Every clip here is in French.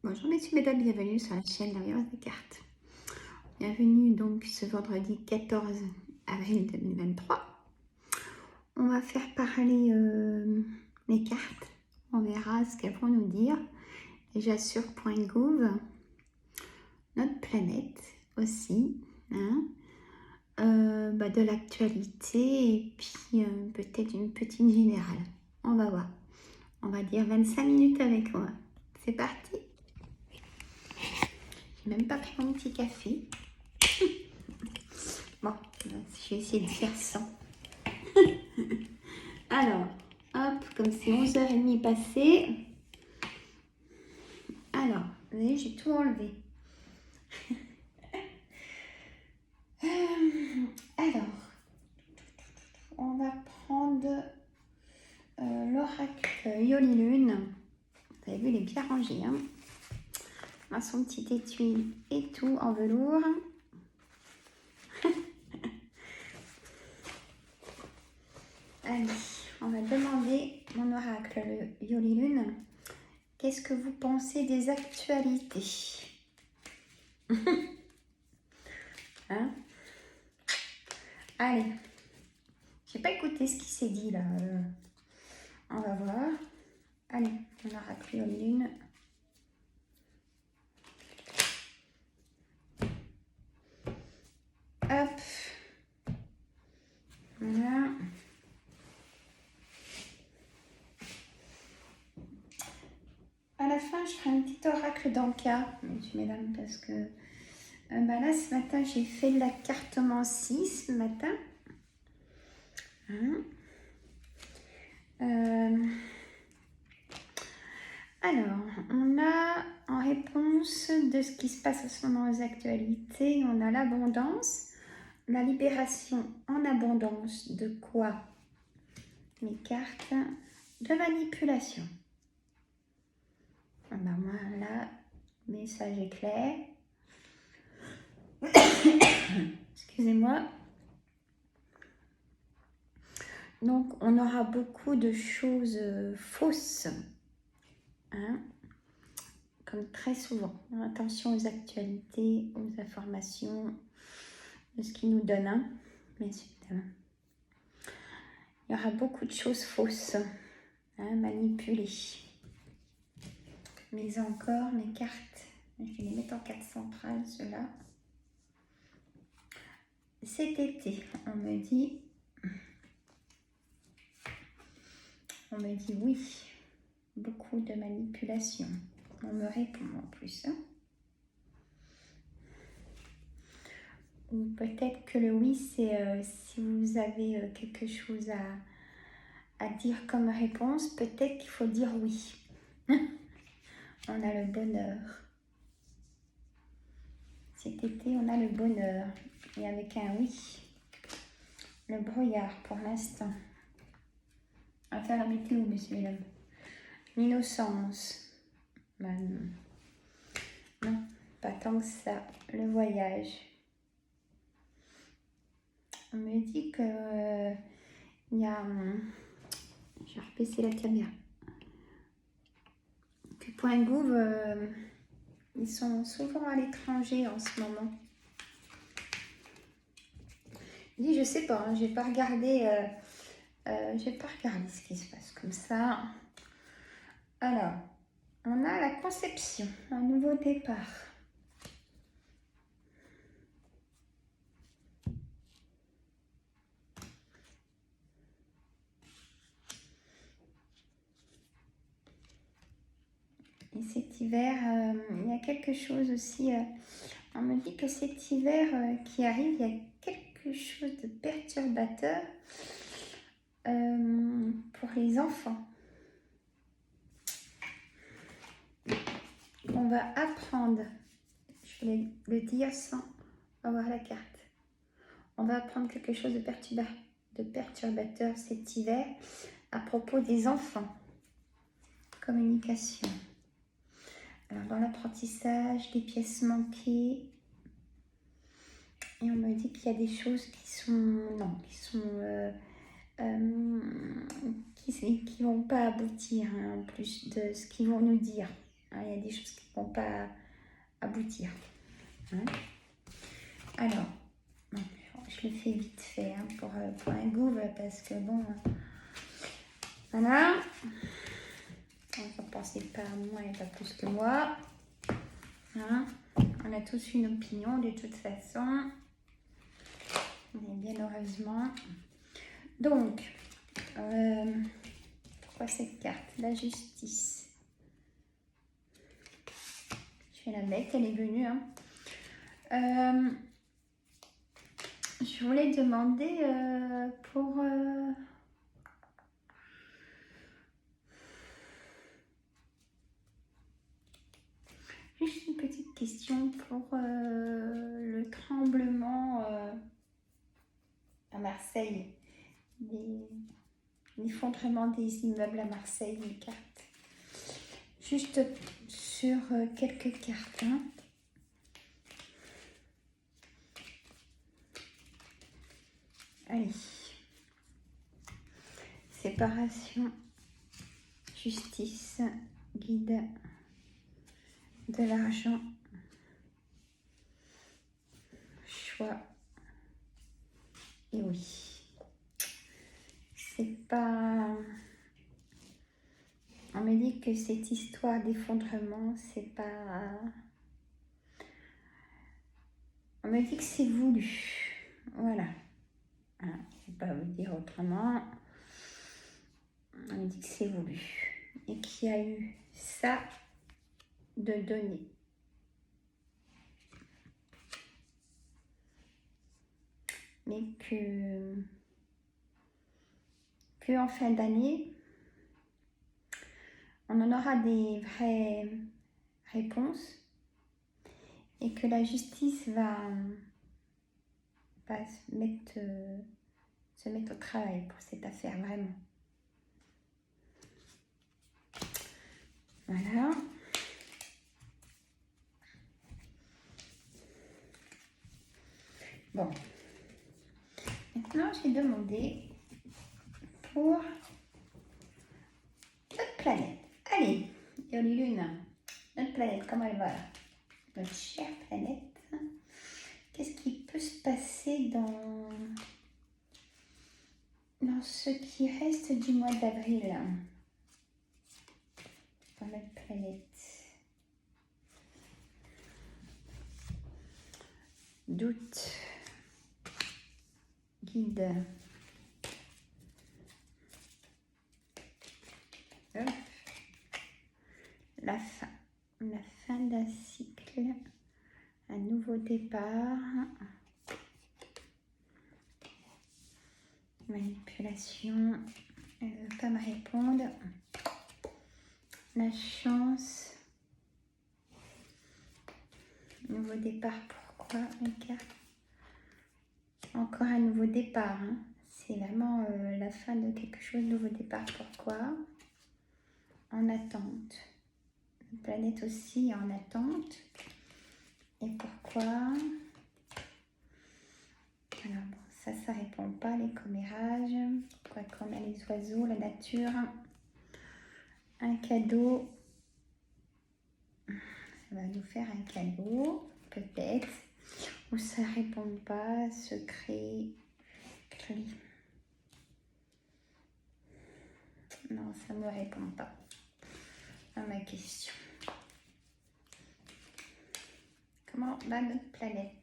Bonjour messieurs, mesdames, bienvenue sur la chaîne L'Ambiance des cartes. Bienvenue donc ce vendredi 14 avril 2023. On va faire parler les cartes. On verra ce qu'elles vont nous dire. Déjà sur .gouv, notre planète aussi, hein, de l'actualité et puis peut-être une petite générale. On va voir. On va dire 25 minutes avec moi. C'est parti. J'ai même pas pris mon petit café. Bon, je vais essayer de faire sans. Alors, hop, comme c'est 11h30 passé. Alors, vous voyez, j'ai tout enlevé. Alors, on va prendre l'oracle Yoli-Lune. Vous avez vu, il est bien rangé. Hein, dans son petit étui et tout en velours. Allez, on va demander mon oracle Yoli-Lune. Qu'est-ce que vous pensez des actualités? Hein? Allez, j'ai pas écouté ce qui s'est dit là. On va voir. Allez, on aura pris une lune. Hop. Voilà. À la fin, je ferai un petit oracle d'Anka, mesdames, parce que là, ce matin, j'ai fait de la cartomancie ce matin. Hein? Alors, on a en réponse de ce qui se passe en ce moment aux actualités, on a l'abondance, la libération en abondance de quoi? Mes cartes de manipulation. Ben moi là, message est clair. Excusez-moi. Donc on aura beaucoup de choses fausses. Hein, comme très souvent. Attention aux actualités, aux informations, de ce qui nous donne. Hein, bien évidemment. Il y aura beaucoup de choses fausses. Hein, manipulées. Mais encore mes cartes, je vais les mettre en carte centrale, ceux-là. Cet été, on me dit oui, beaucoup de manipulation. On me répond en plus. Hein. Ou peut-être que le oui, c'est si vous avez quelque chose à dire comme réponse, peut-être qu'il faut dire oui. On a le bonheur. Cet été, on a le bonheur. Et avec un oui, le brouillard pour l'instant. On va faire la météo, monsieur et dames. L'innocence. Ben, non, pas tant que ça. Le voyage. On me dit que il y a... je vais rebaisser la caméra. Que .gouv, ils sont souvent à l'étranger en ce moment. Je dis, je sais pas, hein, j'ai pas regardé ce qui se passe comme ça. Alors, on a la conception, un nouveau départ. Et cet hiver, il y a quelque chose aussi, on me dit que cet hiver qui arrive, il y a quelque chose de perturbateur pour les enfants. On va apprendre, je vais le dire sans avoir la carte. On va apprendre quelque chose de perturbateur cet hiver à propos des enfants. Communication. Alors dans l'apprentissage, des pièces manquées. Et on me dit qu'il y a des choses qui vont pas aboutir, hein, en plus de ce qu'ils vont nous dire. Il y a des choses qui ne vont pas aboutir. Hein. Alors, je le fais vite fait hein, pour un goût, parce que bon, voilà. Ne pensez pas à moi et pas plus que moi. Hein. On a tous une opinion de toute façon. Mais bien heureusement. Donc, pourquoi cette carte? La justice. Je fais la bête, elle est venue. Hein. Je voulais demander pour... juste une petite question pour le tremblement à Marseille. L'effondrement des immeubles à Marseille, les cartes. Juste sur quelques cartes. Hein. Allez. Séparation, justice, guide, de l'argent, choix. Et oui. C'est pas... On me dit que cette histoire d'effondrement, c'est pas... On me dit que c'est voulu. Voilà. Je ne vais pas vous dire autrement. On me dit que c'est voulu. Et qu'il y a eu ça de donner. Mais que en fin d'année, on en aura des vraies réponses et que la justice va se mettre au travail pour cette affaire, vraiment. Voilà. Bon. Maintenant, j'ai demandé pour notre planète. Allez, Yoli Lune, notre planète, comment elle va là? Notre chère planète. Qu'est-ce qui peut se passer dans ce qui reste du mois d'avril dans notre planète? Doute, guide, la fin d'un cycle, un nouveau départ, manipulation, elle ne veut pas me répondre, la chance, nouveau départ, pourquoi? Regarde. Encore un nouveau départ, hein. C'est vraiment la fin de quelque chose, nouveau départ, pourquoi? En attente. La planète aussi en attente. Et pourquoi? Alors bon, ça répond pas, les commérages. Quoi qu'on a les oiseaux, la nature. Un cadeau. Ça va nous faire un cadeau, peut-être. Ou ça répond pas, secret, cri. Non, ça me répond pas à ma question. Comment va notre planète?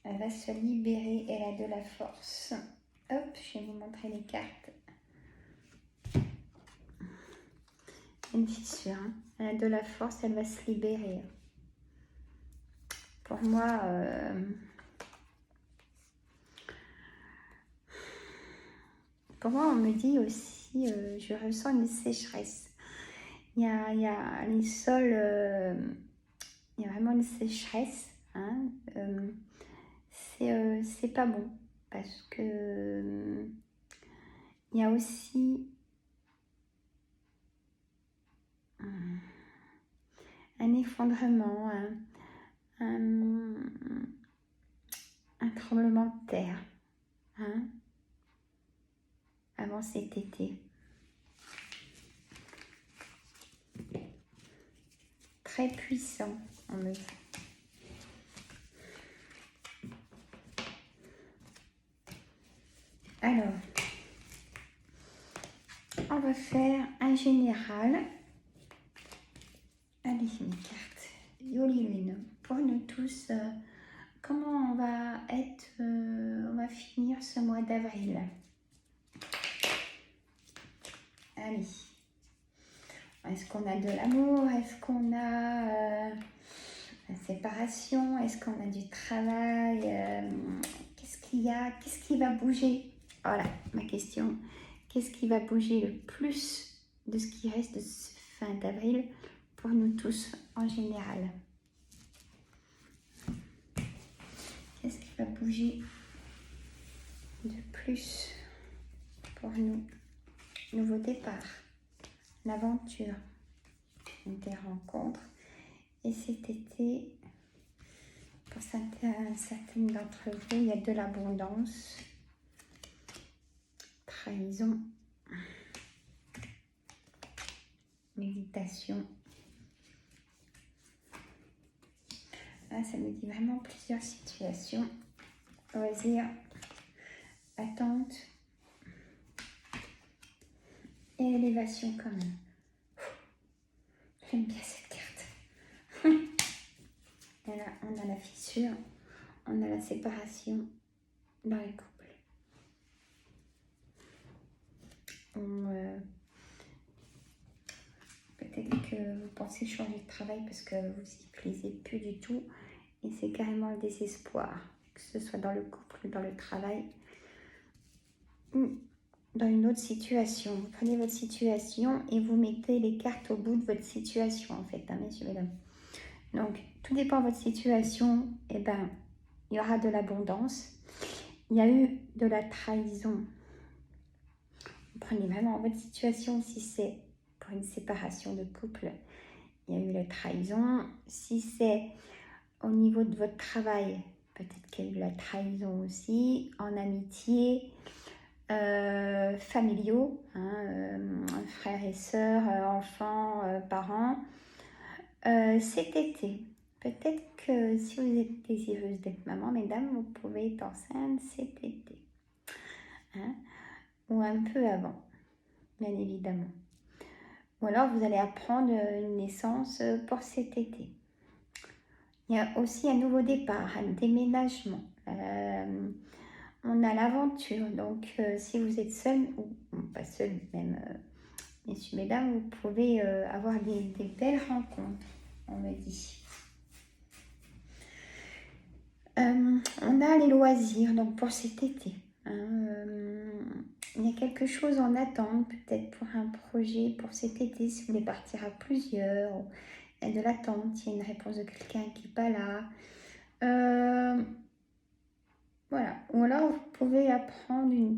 Elle va se libérer, elle a de la force. Hop, je vais vous montrer les cartes. Une fissure, hein. Elle a de la force, elle va se libérer. Pour moi, on me dit aussi, je ressens une sécheresse. Il y a les sols, il y a vraiment une sécheresse. Hein, c'est pas bon parce que il y a aussi un effondrement, un tremblement de terre, hein, avant cet été. très puissant, on me dit. Alors, on va faire un général. Allez, mes cartes. Yoli Lune. Pour nous tous, comment on va être, on va finir ce mois d'avril. Allez. Est-ce qu'on a de l'amour? Est-ce qu'on a la séparation? Est-ce qu'on a du travail? Qu'est-ce qu'il y a? Qu'est-ce qui va bouger? Voilà ma question. Qu'est-ce qui va bouger le plus de ce qui reste de ce fin d'avril pour nous tous en général? Qu'est-ce qui va bouger de plus pour nous? Nouveau départ, l'aventure, des rencontres. Et cet été, pour certaines d'entre vous, il y a de l'abondance, trahison, méditation. Là, ça me dit vraiment plusieurs situations. Loisirs, attente et élévation quand même. J'aime bien cette carte. Et là, on a la fissure, on a la séparation dans les couples. Peut-être que vous pensez changer de travail parce que vous n'y plaisez plus du tout. Et c'est carrément le désespoir, que ce soit dans le couple, dans le travail ou dans une autre situation. Vous prenez votre situation et vous mettez les cartes au bout de votre situation, en fait, hein, messieurs, mesdames. Donc, tout dépend de votre situation. Eh ben, il y aura de l'abondance. Il y a eu de la trahison. Vous prenez vraiment votre situation. Si c'est pour une séparation de couple, il y a eu la trahison. Si c'est au niveau de votre travail, peut-être qu'il y a eu de la trahison aussi. En amitié, familiaux, hein, frères et sœurs, enfants, parents. Cet été, peut-être que si vous êtes désireuse d'être maman, mesdames, vous pouvez être enceinte cet été. Hein, ou un peu avant, bien évidemment. Ou alors vous allez apprendre une naissance pour cet été. Il y a aussi un nouveau départ, un déménagement. On a l'aventure. Donc, si vous êtes seul, ou pas seul, même, messieurs, mesdames, vous pouvez avoir des belles rencontres, on me dit. On a les loisirs, donc pour cet été. Il y a quelque chose en attente, peut-être pour un projet pour cet été, si vous voulez partir à plusieurs. Il y a de l'attente, il y a une réponse de quelqu'un qui n'est pas là. Voilà. Ou alors vous pouvez apprendre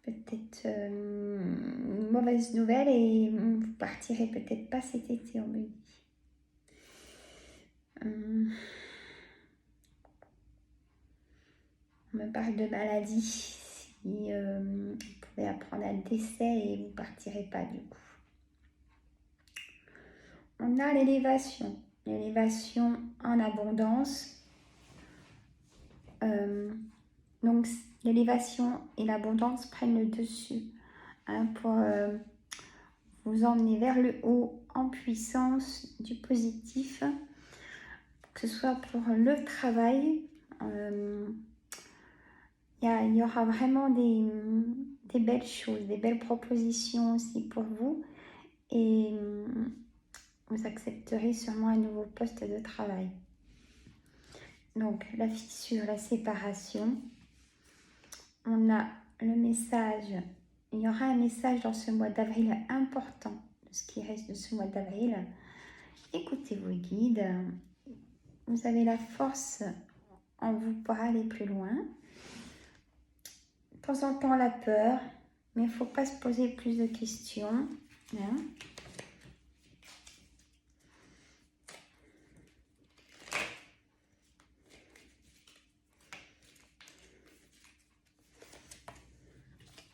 peut-être une mauvaise nouvelle et vous partirez peut-être pas cet été, on me dit. On me parle de maladie. Si vous pouvez apprendre un décès et vous partirez pas du coup. On a l'élévation en abondance. Donc l'élévation et l'abondance prennent le dessus, hein, pour vous emmener vers le haut en puissance du positif, que ce soit pour le travail. Il y aura vraiment des belles choses, des belles propositions aussi pour vous. Et vous accepterez sûrement un nouveau poste de travail. Donc, la fissure, la séparation. On a le message. Il y aura un message dans ce mois d'avril important, de ce qui reste de ce mois d'avril. Écoutez vos guides. Vous avez la force en vous pour aller plus loin. De temps en temps, la peur, mais il ne faut pas se poser plus de questions. Hein.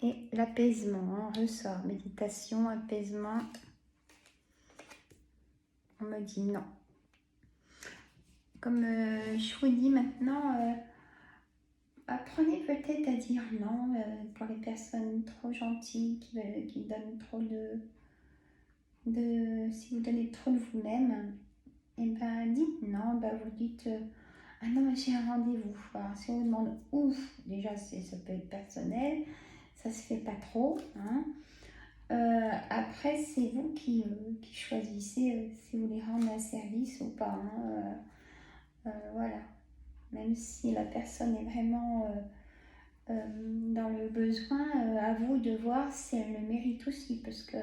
Et l'apaisement, hein, ressort, méditation, apaisement. On me dit non. Comme je vous dis maintenant, apprenez peut-être à dire non pour les personnes trop gentilles qui donnent trop si vous donnez trop de vous-même, et ben dites non, vous dites ah non, j'ai un rendez-vous. Alors, si on vous demande où, déjà ça peut être personnel, ça se fait pas trop. Hein. Après, c'est vous qui choisissez si vous voulez rendre un service ou pas. Hein. Voilà. Même si la personne est vraiment dans le besoin, à vous de voir si elle le mérite aussi, parce que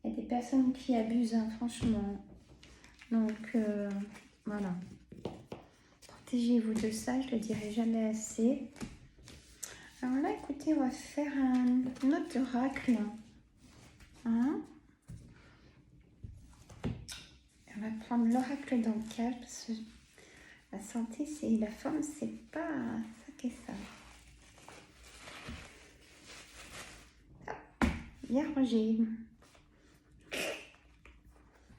il y a des personnes qui abusent, hein, franchement. Donc, voilà. Protégez-vous de ça, je ne le dirai jamais assez. Alors là, écoutez, on va faire un autre oracle. Hein? On va prendre l'oracle d'Anka, parce que la santé, c'est la forme, c'est pas ça qu'est ça. Vierge.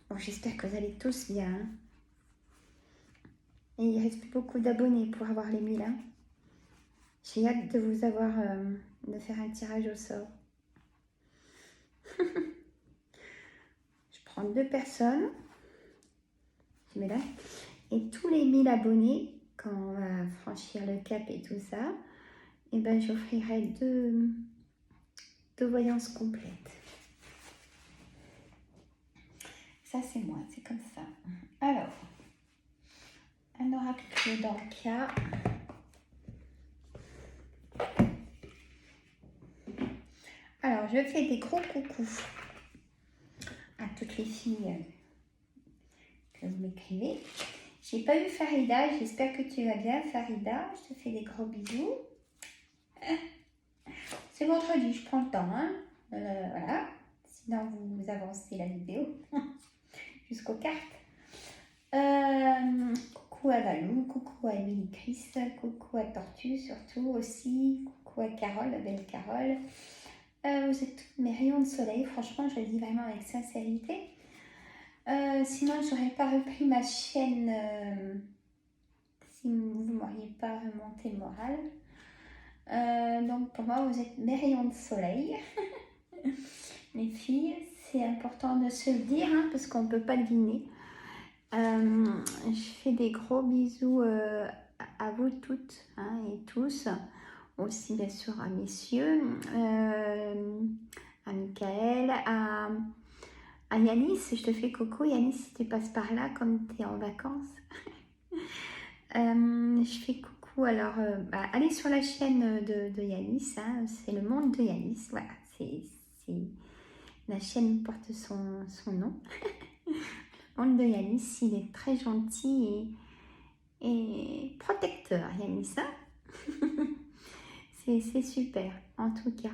Bon, j'espère que vous allez tous bien. Hein. Et il reste plus beaucoup d'abonnés pour avoir les 1000. Hein. J'ai hâte de vous avoir, de faire un tirage au sort. Je prends 2 personnes. Je mets là. Et tous les 1000 abonnés, quand on va franchir le cap et tout ça, et ben j'offrirai 2 voyances complètes. Ça, c'est moi, c'est comme ça. Alors, un oracle d'Anka. Alors, je fais des gros coucous à toutes les filles que vous m'écrivez. J'ai pas eu Farida, j'espère que tu vas bien, Farida. Je te fais des gros bisous. C'est vendredi, je prends le temps, hein. Voilà. Sinon, vous avancez la vidéo jusqu'aux cartes. Coucou à Valou, coucou à Émilie Chris, coucou à Tortue surtout aussi, coucou à Carole, la belle Carole. Vous êtes toutes mes rayons de soleil, franchement, je le dis vraiment avec sincérité. Sinon, je n'aurais pas repris ma chaîne si vous ne m'auriez pas remonté le moral. Donc, pour moi, vous êtes mes rayons de soleil. Les filles, c'est important de se le dire, hein, parce qu'on ne peut pas deviner. Je fais des gros bisous à vous toutes, hein, et tous. Aussi, bien sûr, à messieurs, à Michael, à Yanis. Je te fais coucou, Yanis, si tu passes par là, comme tu es en vacances. Je fais coucou, alors, allez sur la chaîne de Yanis, hein, c'est le monde de Yanis, voilà, la chaîne porte son nom. Le monde de Yanis, il est très gentil et protecteur, Yanis, hein. C'est super, en tout cas.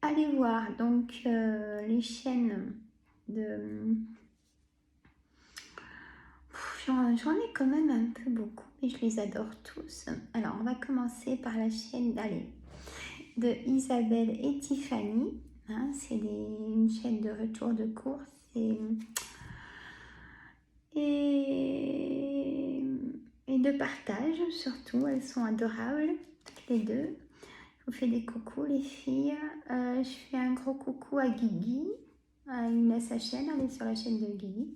Allez voir, donc, les chaînes de... J'en ai quand même un peu beaucoup, mais je les adore tous. Alors, on va commencer par la chaîne de Isabelle et Tiffany. Hein, c'est une chaîne de retour de course. Et de partage, surtout. Elles sont adorables, toutes les deux. Je vous fais des coucous, les filles. Je fais un gros coucou à Guigui. Il a sa chaîne, elle est sur la chaîne de Guigui.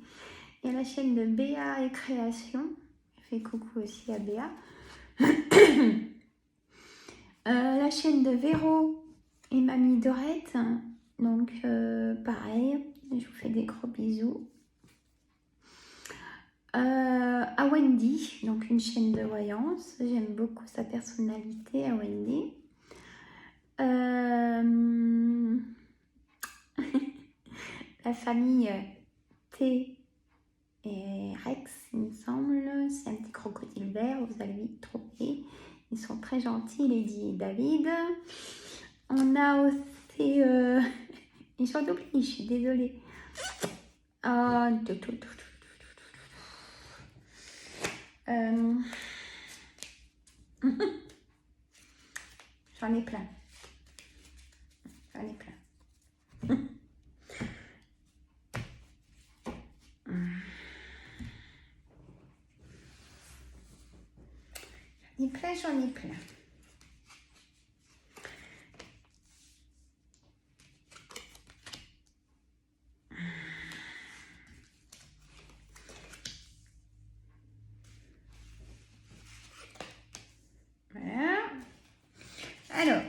Et la chaîne de Béa et Création. Je fais coucou aussi à Béa. La chaîne de Véro et Mamie Dorette. Donc, pareil, je vous fais des gros bisous. À Wendy, donc une chaîne de voyance. J'aime beaucoup sa personnalité, à Wendy. La famille T et Rex, il me semble, c'est un petit crocodile vert, vous allez vite trouver. Ils sont très gentils, Lady et David. On a aussi... ils sont doublés, je suis désolée. J'en ai plein. J'en ai plein. j'en ai plein. Voilà. Alors.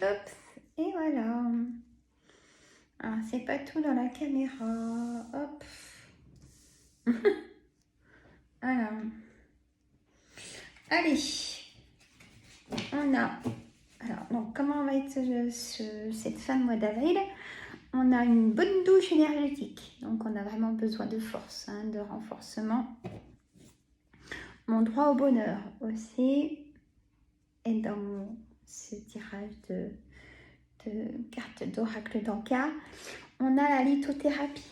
Hop, et voilà. Alors, c'est pas tout dans la caméra. Hop. Voilà. Allez. On a... Alors, donc, comment va être cette fin de mois d'avril? On a une bonne douche énergétique. Donc, on a vraiment besoin de force, hein, de renforcement. Mon droit au bonheur aussi est dans ce tirage de cartes d'oracle d'Anka. On a la lithothérapie.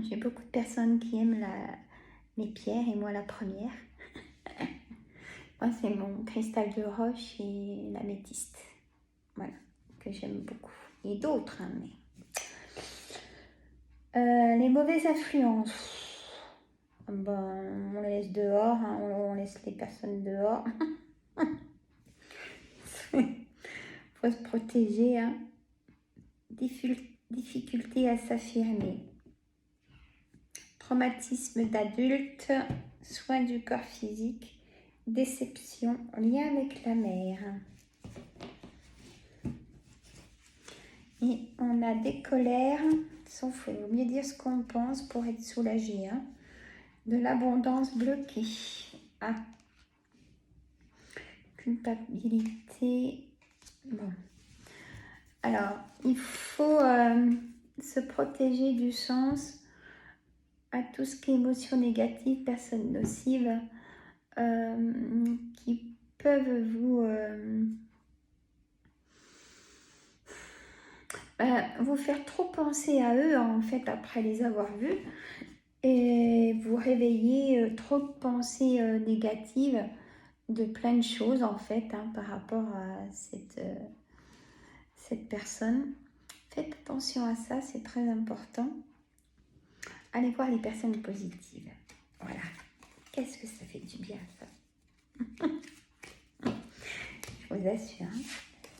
J'ai beaucoup de personnes qui aiment les pierres et moi la première. Moi, c'est mon cristal de roche et l'améthyste. Voilà, que j'aime beaucoup. Et d'autres, hein, mais... les mauvaises influences. Ben, on les laisse dehors, hein, on laisse les personnes dehors. Faut se protéger, hein. Difficulté à s'affirmer. Traumatisme d'adulte, soins du corps physique, déception, lien avec la mère. Et on a des colères, sauf il vaut mieux dire ce qu'on pense pour être soulagé, hein. De l'abondance bloquée. Ah. Culpabilité. Bon. Alors, il faut se protéger du sens à tout ce qui est émotions négatives, personnes nocives, qui peuvent vous faire trop penser à eux, en fait, après les avoir vus, et vous réveiller trop de pensées négatives de plein de choses, en fait, hein, par rapport à cette personne. Faites attention à ça, c'est très important. Allez voir les personnes positives. Voilà. Qu'est-ce que ça fait du bien, ça. Je vous assure, hein,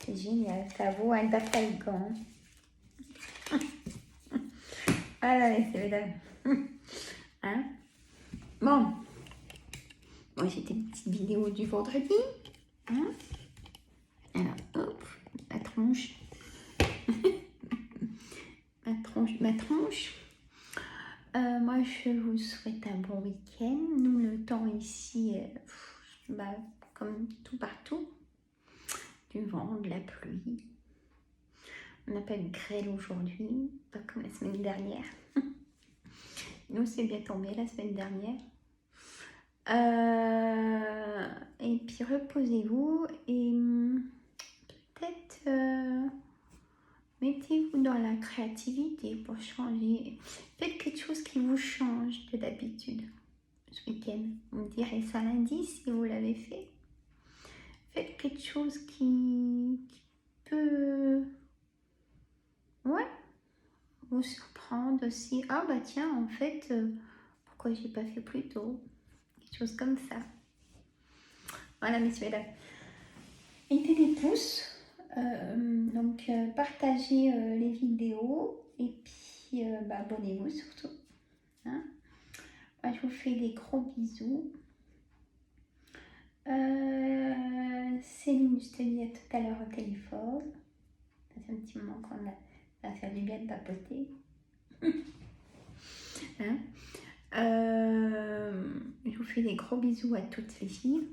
c'est génial. Ça vaut un bataillon. Ah là, c'est vrai. Hein? Bon. Moi, j'ai des petites vidéos du vendredi. Hein? Alors, hop, la tronche. ma tronche. Moi, je vous souhaite un bon week-end. Nous, le temps ici, comme tout partout, du vent, de la pluie. On n'a pas eu de grêle aujourd'hui, pas comme la semaine dernière. Nous, c'est bien tombé la semaine dernière. Et puis, reposez-vous et peut-être mettez-vous dans la créativité pour changer. Faites quelque chose qui vous change de d'habitude ce week-end. Vous me direz ça lundi si vous l'avez fait. Faites quelque chose qui peut vous surprendre aussi. Ah bah tiens, en fait, pourquoi j'ai pas fait plus tôt? Quelque chose comme ça. Voilà, messieurs, mesdames. Mettez des pouces. Donc, partagez les vidéos. Et puis, abonnez-vous surtout. Hein? Moi, je vous fais des gros bisous. Céline, je te dis à tout à l'heure au téléphone. Ça fait un petit moment qu'on va faire du bien de papoter. Hein? Je vous fais des gros bisous à toutes les filles.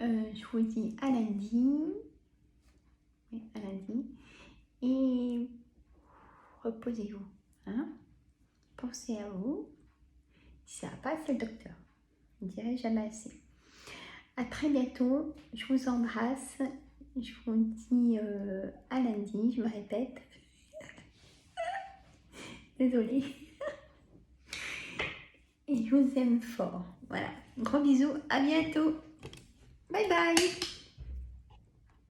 Je vous dis à lundi. Oui, à lundi. Et reposez-vous. Hein? Pensez à vous. Si ça va pas, c'est le docteur. Je ne dirai jamais assez. À très bientôt. Je vous embrasse. Je vous dis à lundi. Je me répète. Désolée. Et je vous aime fort. Voilà. Gros bisous. À bientôt. Bye bye.